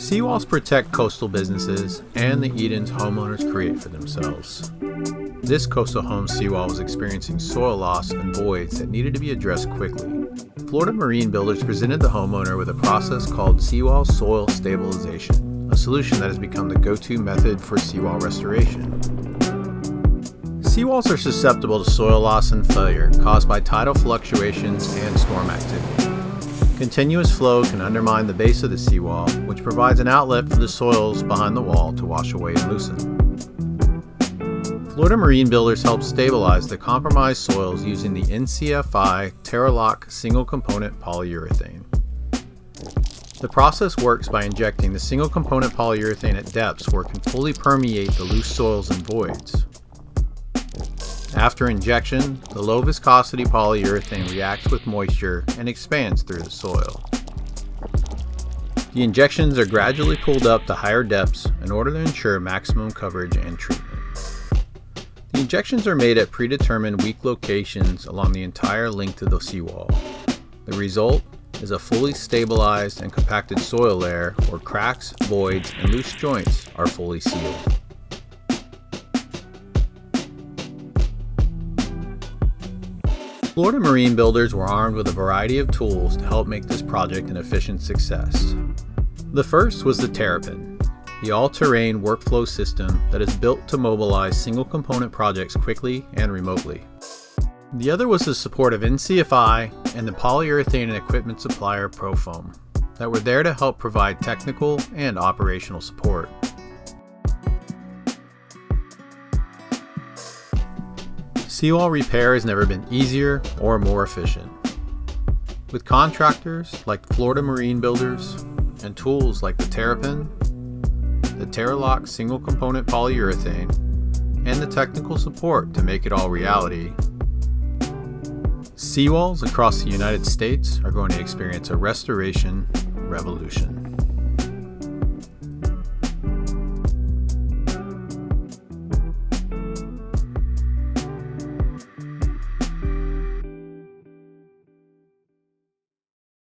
Seawalls protect coastal businesses and the Edens homeowners create for themselves. This coastal home seawall was experiencing soil loss and voids that needed to be addressed quickly. Florida Marine Builders presented the homeowner with a process called Seawall Soil Stabilization, a solution that has become the go-to method for seawall restoration. Seawalls are susceptible to soil loss and failure caused by tidal fluctuations and storm activity. Continuous flow can undermine the base of the seawall, which provides an outlet for the soils behind the wall to wash away and loosen. Florida Marine Builders help stabilize the compromised soils using the NCFI Terra-Lok Single Component Polyurethane. The process works by injecting the single component polyurethane at depths where it can fully permeate the loose soils and voids. After injection, the low viscosity polyurethane reacts with moisture and expands through the soil. The injections are gradually pulled up to higher depths in order to ensure maximum coverage and treatment. The injections are made at predetermined weak locations along the entire length of the seawall. The result is a fully stabilized and compacted soil layer where cracks, voids, and loose joints are fully sealed. Florida Marine Builders were armed with a variety of tools to help make this project an efficient success. The first was the Terrapin, the all-terrain workflow system that is built to mobilize single-component projects quickly and remotely. The other was the support of NCFI and the polyurethane and equipment supplier Profoam that were there to help provide technical and operational support. Seawall repair has never been easier or more efficient. With contractors like Florida Marine Builders and tools like the Terrapin, the Terra-Lok Single Component Polyurethane, and the technical support to make it all reality, seawalls across the United States are going to experience a restoration revolution.